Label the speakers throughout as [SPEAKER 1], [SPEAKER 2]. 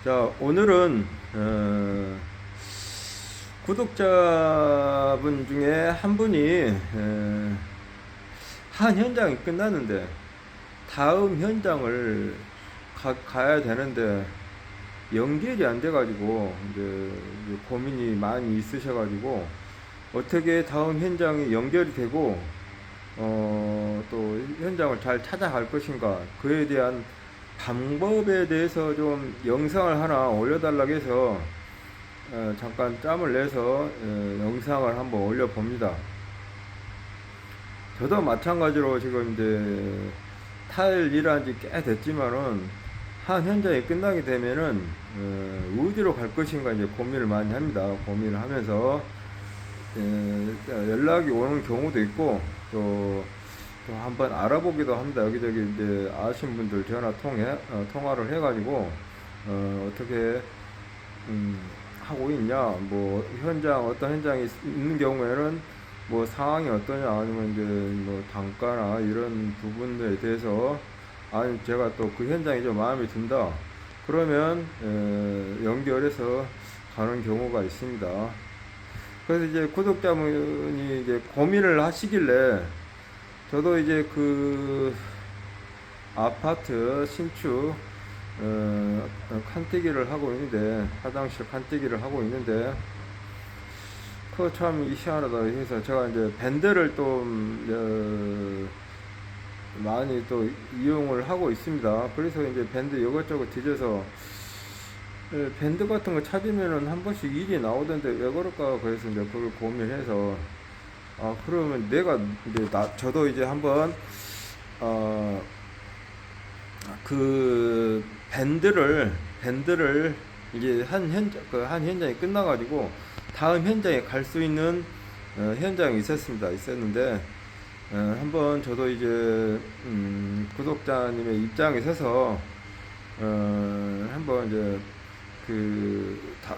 [SPEAKER 1] 자, 오늘은 구독자분 중에 한 분이 한 현장이 끝났는데 다음 현장을 가야 되는데 연결이 안 돼가지고 이제 고민이 많이 있으셔가지고 어떻게 다음 현장이 연결이 되고 또 현장을 잘 찾아갈 것인가 그에 대한 방법에 대해서 좀 영상을 하나 올려달라고 해서 잠깐 짬을 내서 영상을 한번 올려봅니다. 저도 마찬가지로 지금 이제 타일 일한 지 꽤 됐지만은 한 현장이 끝나게 되면은 어디로 갈 것인가 이제 고민을 많이 합니다. 고민을 하면서 연락이 오는 경우도 있고 또 한번 알아보기도 합니다. 여기저기 이제 아시는 분들 통화를 해가지고 어떻게 하고 있냐, 뭐 어떤 현장이 있는 경우에는 뭐 상황이 어떠냐, 아니면 이제 뭐 단가나 이런 부분들에 대해서 아니 제가 또 그 현장이 좀 마음에 든다. 그러면 연결해서 가는 경우가 있습니다. 그래서 이제 구독자분이 이제 고민을 하시길래 저도 이제 그 아파트 신축 칸뜨기를 하고 있는데 화장실 칸뜨기를 하고 있는데 그 참 희한하다 해서 제가 이제 밴드를 좀 많이 또 이용을 하고 있습니다. 그래서 이제 밴드 이것저것 뒤져서 밴드 같은 거 찾으면은 한 번씩 일이 나오던데 왜 그럴까 그래서 이제 그걸 고민해서 그러면 내가 이제 저도 이제 한번 어 그 밴드를 이제 한 현장이 끝나가지고 다음 현장에 갈 수 있는 현장이 있었는데 한번 저도 이제 구독자님의 입장에 서서 한번 이제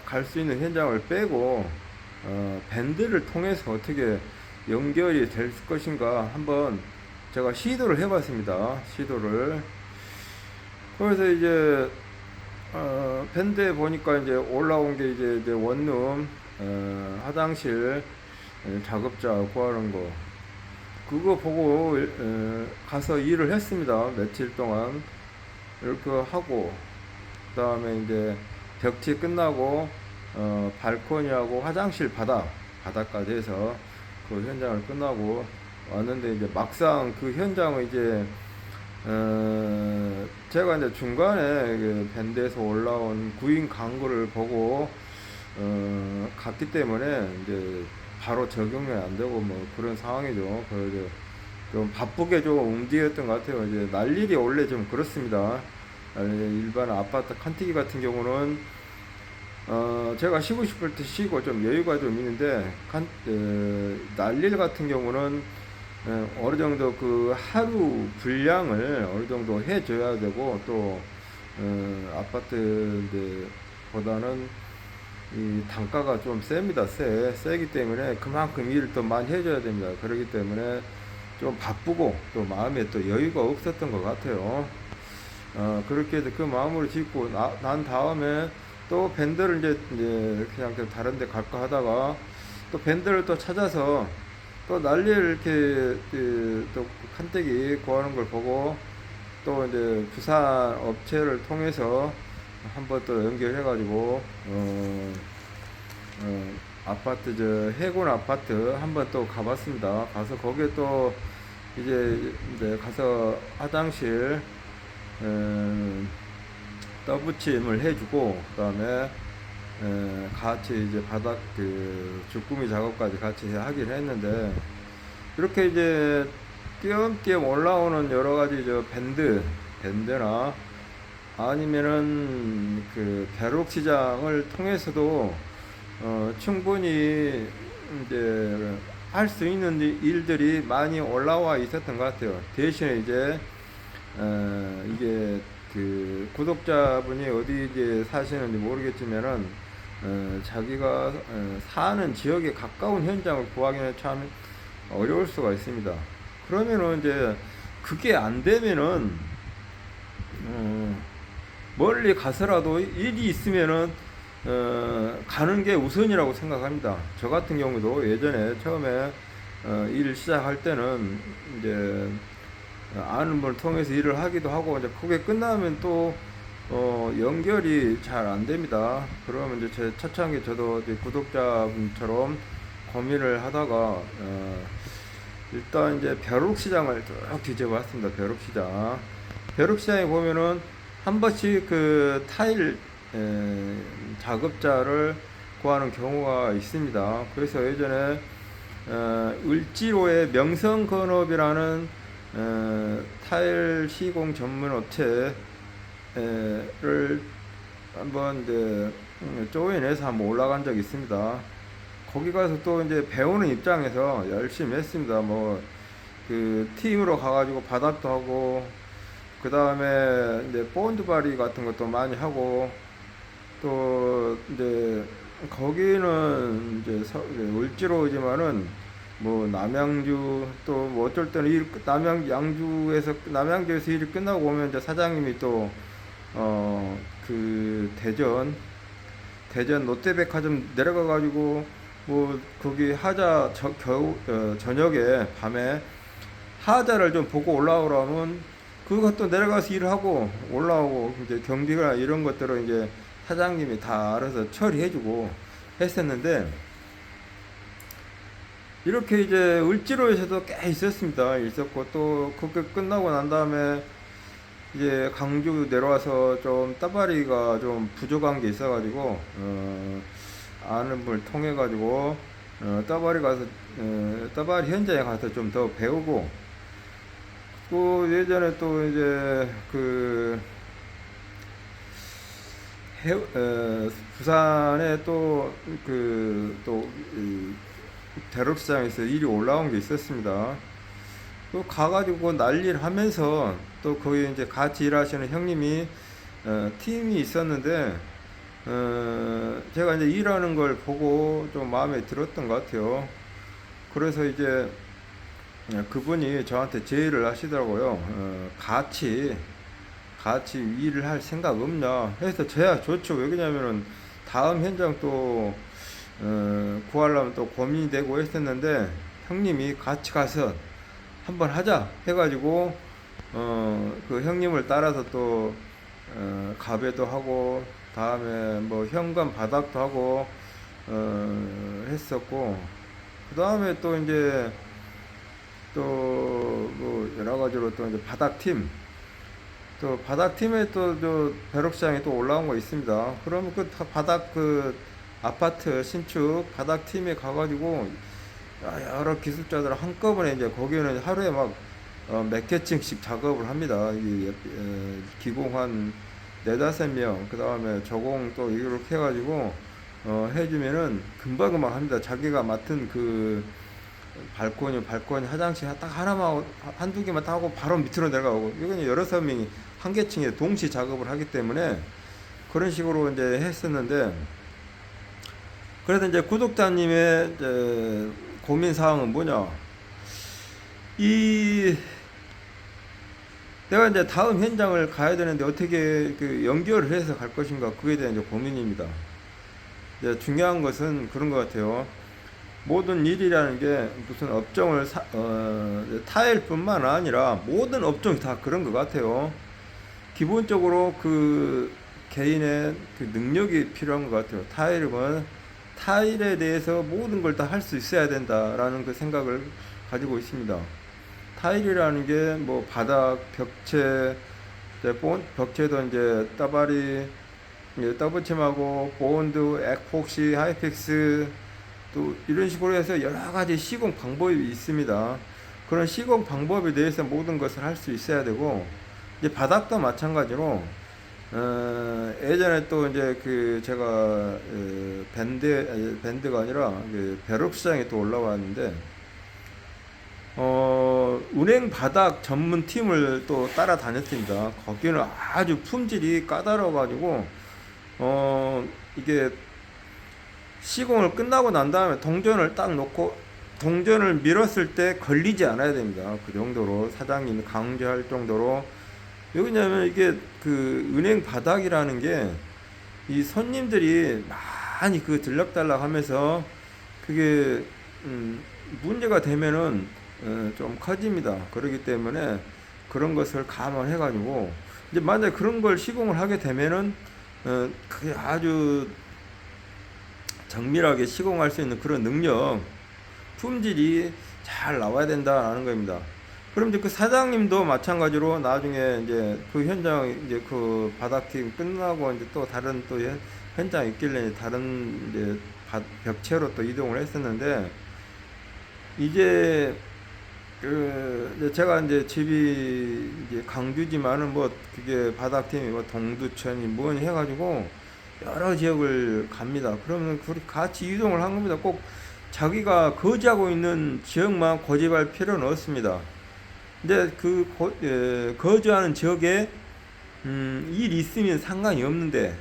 [SPEAKER 1] 갈 수 있는 현장을 빼고 밴드를 통해서 어떻게 연결이 될 것인가 한번 제가 시도를 해봤습니다. 시도를. 그래서 이제 밴드에 보니까 이제 올라온 게 이제 원룸 화장실 작업자 구하는 거 그거 보고 가서 일을 했습니다. 며칠 동안 이렇게 하고 그 다음에 이제 벽지 끝나고 발코니하고 화장실 바닥까지 해서 그 현장을 끝나고 왔는데 이제 막상 그 현장을 이제 제가 이제 중간에 그 밴드에서 올라온 구인 광고를 보고 갔기 때문에 이제 바로 적용이 안 되고 뭐 그런 상황이죠. 그래서 좀 바쁘게 좀 움직였던 것 같아요. 이제 날일이 원래 좀 그렇습니다. 일반 아파트 칸티기 같은 경우는 제가 쉬고 싶을 때 쉬고 좀 여유가 좀 있는데 날일 같은 경우는 어느 정도 그 하루 분량을 어느 정도 해줘야 되고 또 아파트보다는 이 단가가 좀 셉니다. 세기 때문에 그만큼 일을 또 많이 해줘야 됩니다. 그렇기 때문에 좀 바쁘고 또 마음에 또 여유가 없었던 것 같아요. 그렇게 해서 그 마음으로 짓고 난 다음에 또 밴드를 이제 그냥 다른 데 갈까 하다가 또 밴드를 또 찾아서 또 난리를 이렇게 또 칸대기 구하는 걸 보고 또 이제 부산 업체를 통해서 한번 또 연결해 가지고 아파트 해군 아파트 한번 또 가봤습니다. 가서 거기에 또 이제 가서 화장실 떠붙임을 해주고 그다음에 같이 이제 바닥 주꾸미 작업까지 같이 하긴 했는데 이렇게 이제 띄엄띄엄 올라오는 여러 가지 밴드나 아니면은 그 벼룩 시장을 통해서도 충분히 이제 할 수 있는 일들이 많이 올라와 있었던 것 같아요. 대신에 이제 이게 그 구독자분이 어디 이제 사시는지 모르겠지만은 자기가 사는 지역에 가까운 현장을 구하기는 참 어려울 수가 있습니다. 그러면은 이제 그게 안 되면은 멀리 가서라도 일이 있으면은 가는 게 우선이라고 생각합니다. 저 같은 경우도 예전에 처음에 일을 시작할 때는 이제 아는 분을 통해서 일을 하기도 하고 이제 그게 끝나면 또 연결이 잘 안 됩니다. 그러면 이제 제 초창기 저도 이제 구독자분처럼 고민을 하다가 일단 이제 벼룩시장을 쭉 뒤져봤습니다. 벼룩시장. 벼룩시장에 보면은 한 번씩 그 타일 작업자를 구하는 경우가 있습니다. 그래서 예전에 을지로의 명성건업이라는 타일 시공 전문 업체를 한번 이제 조인해서 한번 올라간 적이 있습니다. 거기 가서 또 이제 배우는 입장에서 열심히 했습니다. 뭐 그 팀으로 가가지고 바닥도 하고 그 다음에 이제 본드 바리 같은 것도 많이 하고 또 이제 거기는 이제 을지로지만은 뭐 남양주 또 뭐 어쩔 때는 남양주에서 일이 끝나고 오면 이제 사장님이 또 그 대전 롯데백화점 내려가 가지고 뭐 거기 하자 저녁에 밤에 하자를 좀 보고 올라오라면 그거 또 내려가서 일하고 올라오고 이제 경비가 이런 것들을 이제 사장님이 다 알아서 처리해주고 했었는데 이렇게 이제 을지로에서도 꽤 있었고 또 그게 끝나고 난 다음에 이제 강주 내려와서 좀 따바리가 좀 부족한 게 있어가지고 아는 분을 통해 가지고 따바리 현장에 가서 좀 더 배우고 또 예전에 또 이제 그 부산에 대록시장에서 일이 올라온 게 있었습니다. 또 가가지고 난리를 하면서 또 거기 이제 같이 일하시는 형님이 팀이 있었는데 제가 이제 일하는 걸 보고 좀 마음에 들었던 것 같아요. 그래서 이제 그분이 저한테 제의를 하시더라고요. 같이 일을 할 생각 없냐 해서 저야 좋죠. 왜냐면은 다음 현장 또 구하려면 또 고민이 되고 했었는데 형님이 같이 가서 한번 하자 해가지고 그 형님을 따라서 또 가배도 하고 다음에 뭐 현관 바닥도 하고 했었고 그 다음에 또 이제 또 뭐 여러 가지로 또 이제 바닥팀에 또 저 벼룩시장에 또 올라온 거 있습니다. 그러면 그 바닥 그 아파트 신축 바닥팀에 가가지고 여러 기술자들 한꺼번에 이제 거기는 하루에 막 몇 개층씩 작업을 합니다. 기공 한 4~5명 그 다음에 저공 또 이렇게 해가지고 해주면은 금방금방 합니다. 자기가 맡은 그 발코니 화장실 딱 하나만 한두 개만 딱 하고 바로 밑으로 내려가고 이건 여러 명이 한 개층에 동시 작업을 하기 때문에 그런 식으로 이제 했었는데 그래서 이제 구독자님의 이제 고민 사항은 뭐냐 내가 이제 다음 현장을 가야 되는데 어떻게 그 연결을 해서 갈 것인가 그에 대한 이제 고민입니다. 이제 중요한 것은 그런 것 같아요. 모든 일이라는 게 무슨 업종을 타일뿐만 아니라 모든 업종이 다 그런 것 같아요. 기본적으로 그 개인의 그 능력이 필요한 것 같아요. 타일에 대해서 모든 걸 다 할 수 있어야 된다라는 그 생각을 가지고 있습니다. 타일이라는 게 뭐 바닥, 벽체도 이제 따바리, 더블침하고 본드, 에폭시, 하이픽스 또 이런 식으로 해서 여러 가지 시공 방법이 있습니다. 그런 시공 방법에 대해서 모든 것을 할 수 있어야 되고 이제 바닥도 마찬가지로 예전에 또 이제 그 제가 밴드가 아니라 그 벼룩시장에 또 올라왔는데 운행 바닥 전문 팀을 또 따라다녔습니다. 거기는 아주 품질이 까다로워 가지고 이게 시공을 끝나고 난 다음에 동전을 딱 놓고 동전을 밀었을 때 걸리지 않아야 됩니다. 그 정도로 사장님이 강조할 정도로 왜 그러냐면 이게 그 은행 바닥이라는 게 이 손님들이 많이 그 들락달락 하면서 그게 음, 문제가 되면은 좀 커집니다. 그렇기 때문에 그런 것을 감안해 가지고 이제 만약 그런 걸 시공을 하게 되면은 그게 아주 정밀하게 시공할 수 있는 그런 능력, 품질이 잘 나와야 된다라는 겁니다. 그럼 이제 그 사장님도 마찬가지로 나중에 이제 그 현장 이제 그 바닥팀 끝나고 이제 또 다른 또 현장 있길래 다른 이제 벽체로 또 이동을 했었는데 이제 그 이제 제가 이제 집이 이제 강주지만은 뭐 그게 바닥팀이 뭐 동두천이 뭐니 해가지고 여러 지역을 갑니다. 그러면 그렇게 같이 이동을 한 겁니다. 꼭 자기가 거주하고 있는 지역만 고집할 필요는 없습니다. 근데 거주하는 지역에 일 있으면 상관이 없는데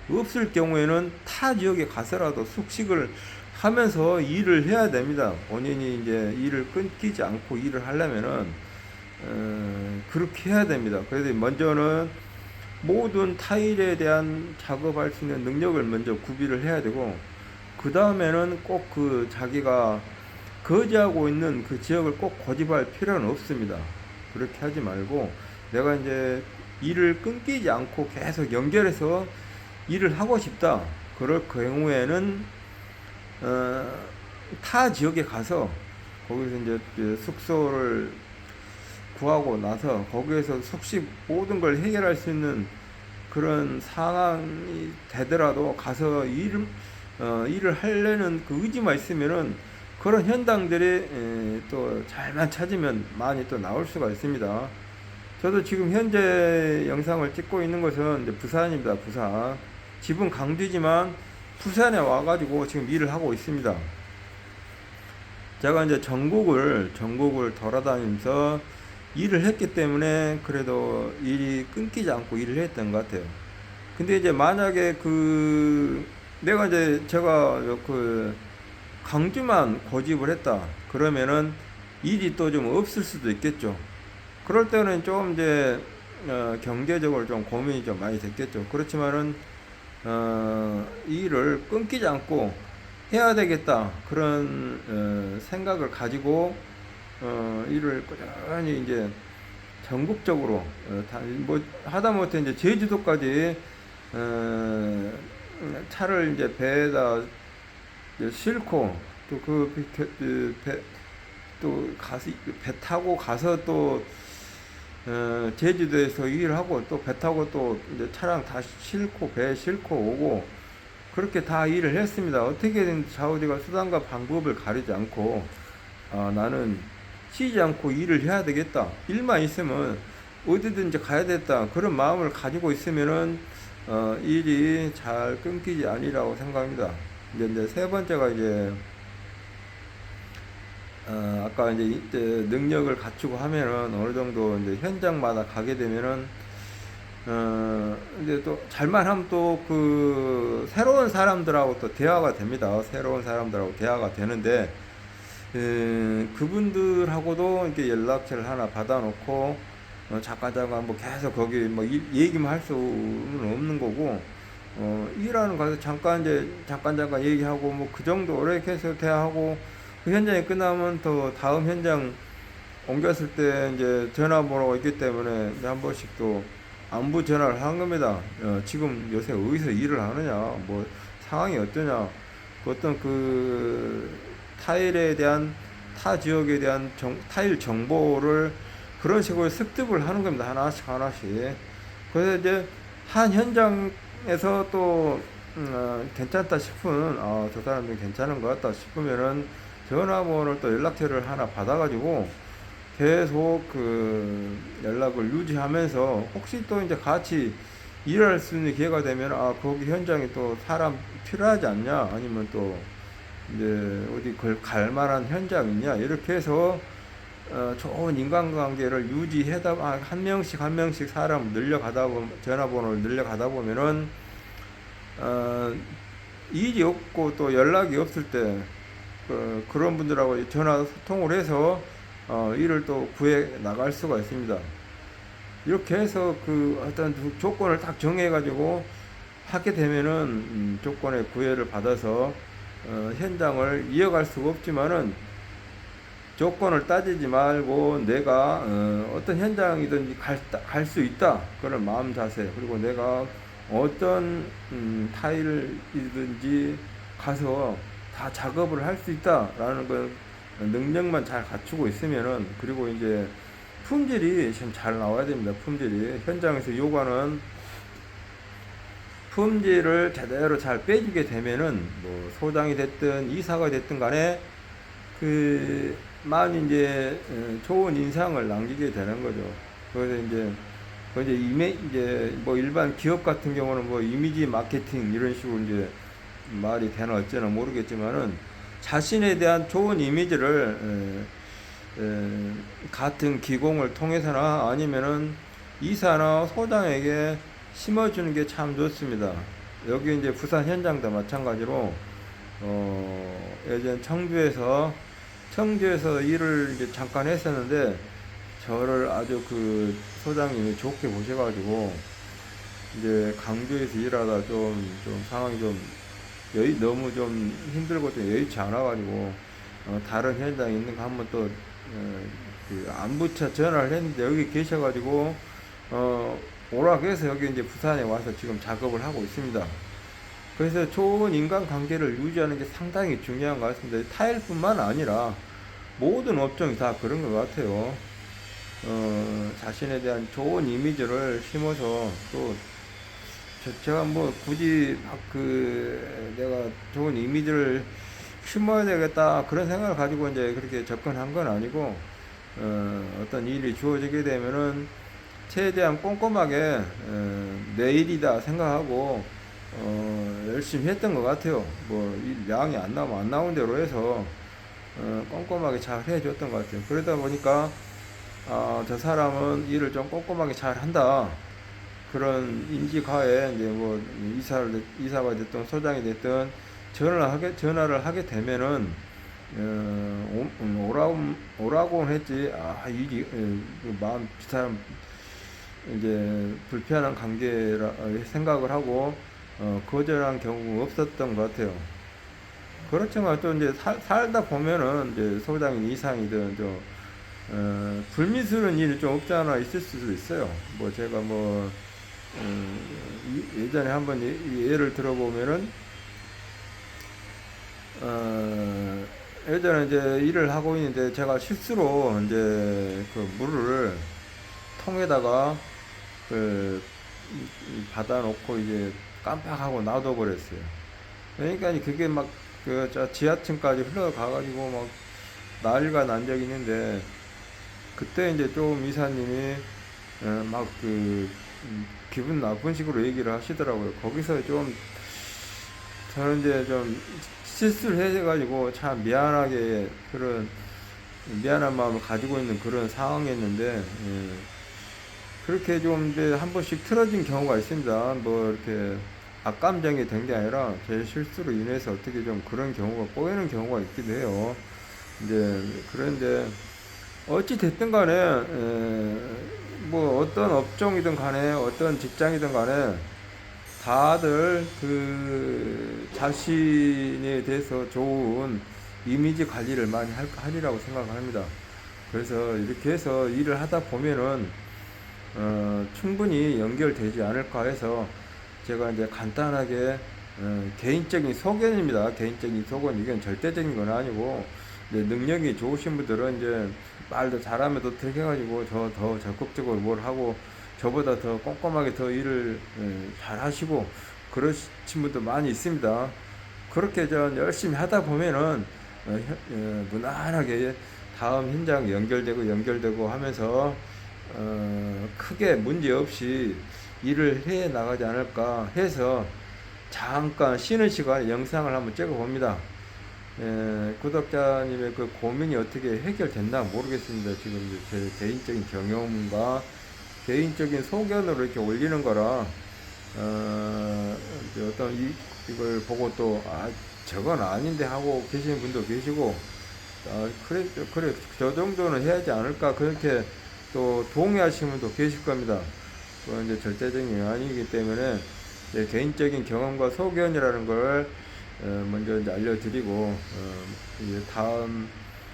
[SPEAKER 1] 없을 경우에는 타 지역에 가서라도 숙식을 하면서 일을 해야 됩니다. 본인이 이제 일을 끊기지 않고 일을 하려면은 그렇게 해야 됩니다. 그래서 먼저는 모든 타일에 대한 작업할 수 있는 능력을 먼저 구비를 해야 되고 그 다음에는 꼭 그 자기가 거주하고 있는 그 지역을 꼭 고집할 필요는 없습니다. 그렇게 하지 말고 내가 이제 일을 끊기지 않고 계속 연결해서 일을 하고 싶다. 그럴 경우에는 타 지역에 가서 거기서 이제 숙소를 구하고 나서 거기에서 숙식 모든 걸 해결할 수 있는 그런 상황이 되더라도 가서 일을 하려는 그 의지만 있으면은 그런 현장들이 또 잘만 찾으면 많이 또 나올 수가 있습니다. 저도 지금 현재 영상을 찍고 있는 것은 이제 부산입니다. 부산. 집은 강주지만 부산에 와가지고 지금 일을 하고 있습니다. 제가 이제 전국을 돌아다니면서 일을 했기 때문에 그래도 일이 끊기지 않고 일을 했던 것 같아요. 근데 이제 만약에 제가 그 강주만 고집을 했다. 그러면은 일이 또 좀 없을 수도 있겠죠. 그럴 때는 좀 이제 경제적으로 좀 고민이 좀 많이 됐겠죠. 그렇지만은 이 일을 끊기지 않고 해야 되겠다. 그런 생각을 가지고 일을 꾸준히 이제 전국적으로 뭐 하다못해 이제 제주도까지 차를 이제 배에다 싣고 배 타고 가서 또 제주도에서 일을 하고 또 배 타고 또 이제 차량 다 싣고 배 싣고 오고 그렇게 다 일을 했습니다. 어떻게든 좌우지가 수단과 방법을 가리지 않고 나는 쉬지 않고 일을 해야 되겠다. 일만 있으면 어디든지 가야 되겠다. 그런 마음을 가지고 있으면은 일이 잘 끊기지 아니라고 생각합니다. 이제 세 번째가 이제 아까 이제 능력을 갖추고 하면은 어느 정도 이제 현장마다 가게 되면은 이제 또 잘만 하면 또 그 새로운 사람들하고 또 대화가 됩니다. 새로운 사람들하고 대화가 되는데 그분들하고도 이렇게 연락처를 하나 받아놓고 잠깐 뭐 계속 거기 뭐 얘기만 할 수는 없는 거고 일하는 가서 잠깐 얘기하고 뭐 그 정도 이렇게 해서 대화하고 그 현장이 끝나면 또 다음 현장 옮겼을 때 이제 전화번호가 있기 때문에 한 번씩 또 안부 전화를 하는 겁니다. 지금 요새 어디서 일을 하느냐, 뭐 상황이 어떠냐, 어떤 그 타일에 대한 타 지역에 대한 타일 정보를 그런 식으로 습득을 하는 겁니다. 하나씩 하나씩. 그래서 이제 한 현장에서 또 괜찮다 싶은 저 사람이 괜찮은 것 같다 싶으면은 전화번호를 또 연락처를 하나 받아가지고 계속 그 연락을 유지하면서 혹시 또 이제 같이 일할 수 있는 기회가 되면 거기 현장에 또 사람 필요하지 않냐 아니면 또 이제 어디 갈 만한 현장 있냐 이렇게 해서 좋은 인간관계를 유지해다 한 명씩 사람 늘려가다 보면 전화번호를 늘려가다 보면은 일이 없고 또 연락이 없을 때 그런 분들하고 전화 소통을 해서 일을 또 구해 나갈 수가 있습니다. 이렇게 해서 그 어떤 조건을 딱 정해가지고 하게 되면은 조건의 구애를 받아서 현장을 이어갈 수가 없지만은 조건을 따지지 말고 내가 어떤 현장이든지 갈 수 있다 그런 마음 자세, 그리고 내가 어떤 타일이든지 가서 다 작업을 할 수 있다라는 걸 능력만 잘 갖추고 있으면은, 그리고 이제 품질이 좀 잘 나와야 됩니다. 품질이 현장에서 요구하는 품질을 제대로 잘 빼주게 되면은 뭐 소장이 됐든 이사가 됐든 간에 그 많이 이제 좋은 인상을 남기게 되는 거죠. 그래서 이제 이제 뭐 일반 기업 같은 경우는 뭐 이미지 마케팅 이런 식으로 이제 말이 되나 어쩌나 모르겠지만은 자신에 대한 좋은 이미지를 같은 기공을 통해서나 아니면은 이사나 소장에게 심어주는 게 참 좋습니다. 여기 이제 부산 현장도 마찬가지로 예전 청주에서 일을 이제 잠깐 했었는데 저를 아주 그 소장님이 좋게 보셔가지고 이제 강주에서 일하다 좀 상황이 좀 너무 좀 힘들고 좀 여의치 않아가지고 다른 현장에 있는 거 한번 또 그 안부차 전화를 했는데 여기 계셔가지고 오라고 해서 여기 이제 부산에 와서 지금 작업을 하고 있습니다. 그래서 좋은 인간관계를 유지하는 게 상당히 중요한 것 같습니다. 타일뿐만 아니라 모든 업종이 다 그런 것 같아요. 자신에 대한 좋은 이미지를 심어서 또 제가 뭐 굳이 막 내가 좋은 이미지를 심어야 되겠다 그런 생각을 가지고 이제 그렇게 접근한 건 아니고 어떤 일이 주어지게 되면은 최대한 꼼꼼하게 내일이다 생각하고 열심히 했던 것 같아요. 뭐 양이 안 나오면 안 나온 대로 해서 꼼꼼하게 잘 해줬던 것 같아요. 그러다 보니까 저 사람은 일을 좀 꼼꼼하게 잘 한다 그런 인지가에 이제 뭐 이사가 됐든 소장이 됐든 전화를 하게 되면은 오라고는 했지 일이 그 마음 비슷한 이제 불편한 관계라 생각을 하고 거절한 경우가 없었던 것 같아요. 그렇지만 또 이제 살다 보면은 이제 소장인 이상이든 불미스러운 일이 좀 없지 않아 있을 수도 있어요. 뭐 제가 뭐 예전에 한번 예를 들어보면은 예전에 이제 일을 하고 있는데 제가 실수로 이제 그 물을 통에다가 그 받아놓고 이제 깜빡하고 놔둬버렸어요. 그러니까 그게 막 그 지하층까지 흘러가가지고 막 난리가 난 적이 있는데 그때 이제 좀 이사님이 막 기분 나쁜 식으로 얘기를 하시더라고요. 거기서 좀 저는 이제 좀 실수를 해가지고 참 미안하게 그런 미안한 마음을 가지고 있는 그런 상황이었는데 그렇게 좀 이제 한 번씩 틀어진 경우가 있습니다. 뭐 이렇게 악감정이 된 게 아니라 제 실수로 인해서 어떻게 좀 그런 경우가 꼬이는 경우가 있기도 해요. 이제 그런데 어찌 됐든 간에 뭐 어떤 업종이든 간에 어떤 직장이든 간에 다들 그 자신에 대해서 좋은 이미지 관리를 많이 하리라고 생각합니다. 그래서 이렇게 해서 일을 하다 보면은 충분히 연결되지 않을까 해서 제가 이제 간단하게 개인적인 소견입니다. 개인적인 소견, 이건 절대적인 건 아니고 이제 능력이 좋으신 분들은 이제 말도 잘하면 더 해가지고 더 적극적으로 뭘 하고 저보다 더 꼼꼼하게 더 일을 잘 하시고 그러신 분도 많이 있습니다. 그렇게 열심히 하다 보면은 무난하게 다음 현장 연결되고 하면서 크게 문제 없이 일을 해 나가지 않을까 해서 잠깐 쉬는 시간에 영상을 한번 찍어 봅니다. 구독자님의 그 고민이 어떻게 해결됐나 모르겠습니다. 지금 제 개인적인 경험과 개인적인 소견으로 이렇게 올리는 거라 어떤 이걸 보고 또 저건 아닌데 하고 계시는 분도 계시고 그래 저 정도는 해야지 않을까 그렇게 또 동의하시는 분도 계실 겁니다. 그건 이제 절대적인 게 아니기 때문에 이제 개인적인 경험과 소견이라는 걸 먼저 이제 알려드리고 이제 다음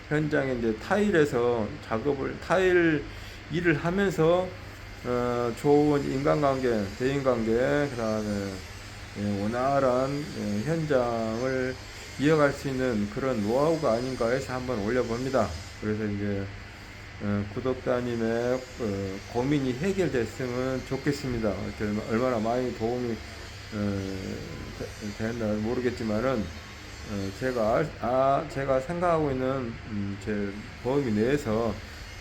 [SPEAKER 1] 현장에 이제 타일에서 타일 일을 하면서 좋은 인간관계, 대인관계, 그다음에 원활한 현장을 이어갈 수 있는 그런 노하우가 아닌가 해서 한번 올려봅니다. 그래서 이제 구독자님의 고민이 해결됐으면 좋겠습니다. 얼마나 많이 도움이 됐나 모르겠지만은 제가 생각하고 있는 제 범위 내에서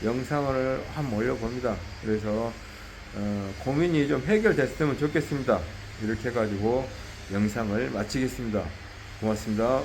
[SPEAKER 1] 영상을 한번 올려봅니다. 그래서 고민이 좀 해결됐으면 좋겠습니다. 이렇게 해가지고 영상을 마치겠습니다. 고맙습니다.